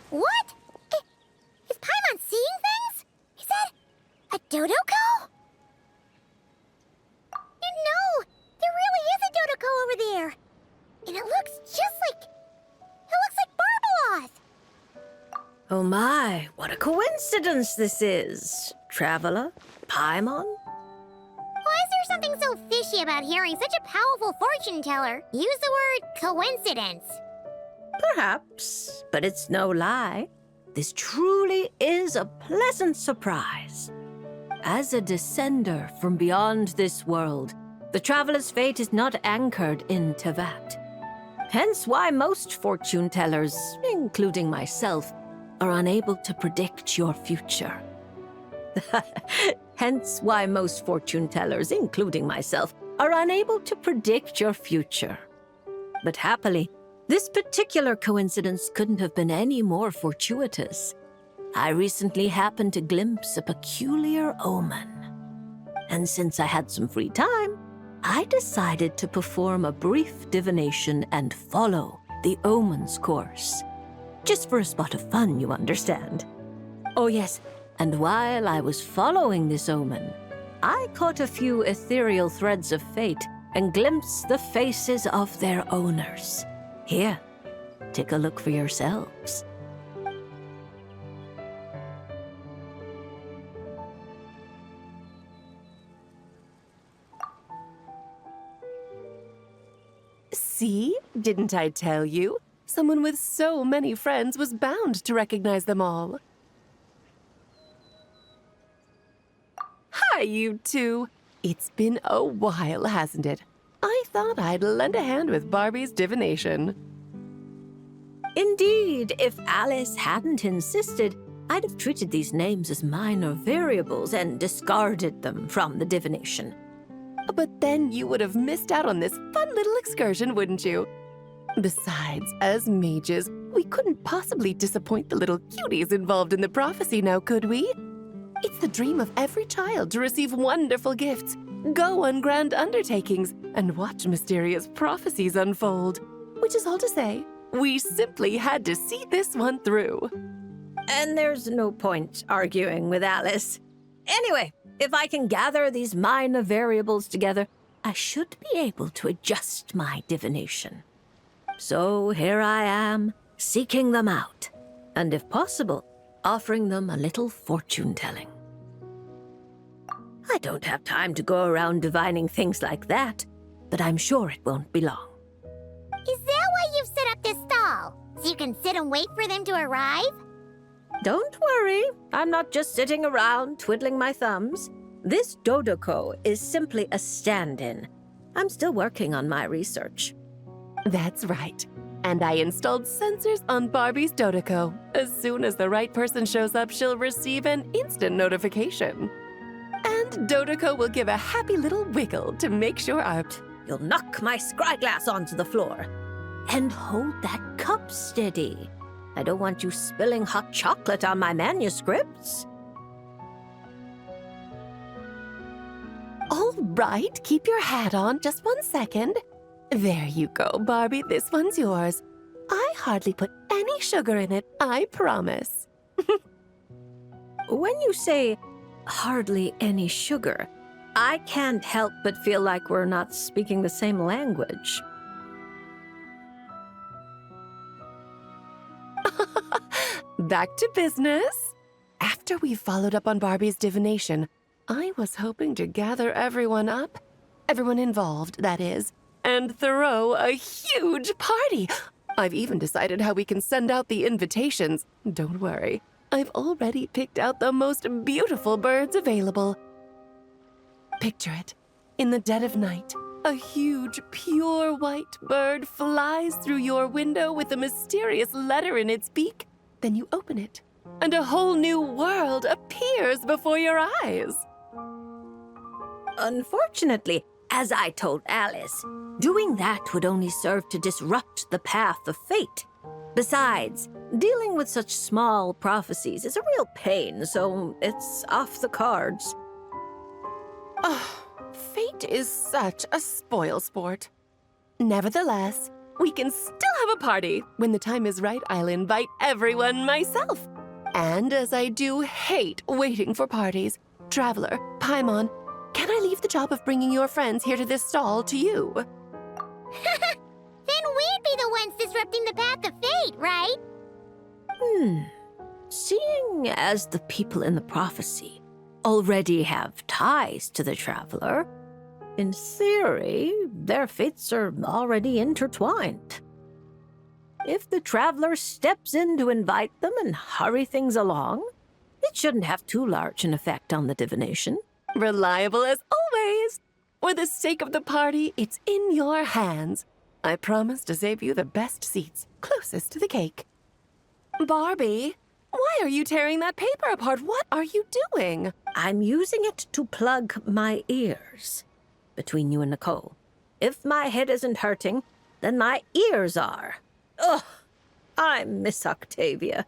What? Is Paimon seeing things? Is that a Dodoko? No, there really is a Dodoko over there. And it looks just like... It looks like Barbaloth. Oh my, what a coincidence this is. Traveler? Paimon? Why is there something so fishy about hearing such a powerful fortune teller use the word coincidence? Perhaps, but it's no lie. This truly is a pleasant surprise. As a descender from beyond this world, the traveler's fate is not anchored in Tevat. Hence why most fortune tellers, including myself, are unable to predict your future. Hence why most fortune tellers, including myself, are unable to predict your future. But happily, this particular coincidence couldn't have been any more fortuitous. I recently happened to glimpse a peculiar omen. And since I had some free time, I decided to perform a brief divination and follow the omen's course. Just for a spot of fun, you understand. Oh yes, and while I was following this omen, I caught a few ethereal threads of fate and glimpsed the faces of their owners. Here, take a look for yourselves. See? Didn't I tell you? Someone with so many friends was bound to recognize them all. Hi, you two. It's been a while, hasn't it? I thought I'd lend a hand with Barbie's divination. Indeed, if Alice hadn't insisted, I'd have treated these names as minor variables and discarded them from the divination. But then you would have missed out on this fun little excursion, wouldn't you? Besides, as mages, we couldn't possibly disappoint the little cuties involved in the prophecy now, could we? It's the dream of every child to receive wonderful gifts, go on grand undertakings, and watch mysterious prophecies unfold. Which is all to say, we simply had to see this one through. And there's no point arguing with Alice. Anyway, if I can gather these minor variables together, I should be able to adjust my divination. So here I am, seeking them out, and if possible, offering them a little fortune-telling. I don't have time to go around divining things like that, but I'm sure it won't be long. Is that why you've set up this stall? So you can sit and wait for them to arrive? Don't worry, I'm not just sitting around twiddling my thumbs. This Dodoko is simply a stand-in. I'm still working on my research. That's right. And I installed sensors on Barbie's Dodoko. As soon as the right person shows up, she'll receive an instant notification. And Dodoko will give a happy little wiggle to make sure our... You'll knock my scryglass onto the floor. And hold that cup steady. I don't want you spilling hot chocolate on my manuscripts. All right, keep your hat on. Just 1 second. There you go, Barbie. This one's yours. I hardly put any sugar in it, I promise. When you say hardly any sugar, I can't help but feel like we're not speaking the same language. Back to business. After we followed up on Barbie's divination, I was hoping to gather everyone up, everyone involved, that is, and throw a huge party. I've even decided how we can send out the invitations. Don't worry, I've already picked out the most beautiful birds available. Picture it. In the dead of night, a huge, pure white bird flies through your window with a mysterious letter in its beak. Then you open it, and a whole new world appears before your eyes. Unfortunately, as I told Alice, doing that would only serve to disrupt the path of fate. Besides, dealing with such small prophecies is a real pain, so it's off the cards. Oh, fate is such a spoil sport. Nevertheless, we can still have a party. When the time is right, I'll invite everyone myself. And as I do hate waiting for parties, Traveler, Paimon, can I leave the job of bringing your friends here to this stall to you? Then we'd be the ones disrupting the path of fate, right? Seeing as the people in the prophecy already have ties to the Traveler, in theory, their fates are already intertwined. If the Traveler steps in to invite them and hurry things along, it shouldn't have too large an effect on the divination. Reliable as always. For the sake of the party, it's in your hands. I promise to save you the best seats, closest to the cake. Barbie, why are you tearing that paper apart? What are you doing? I'm using it to plug my ears. Between you and Nicole, if my head isn't hurting, then my ears are. Ugh, I miss Octavia.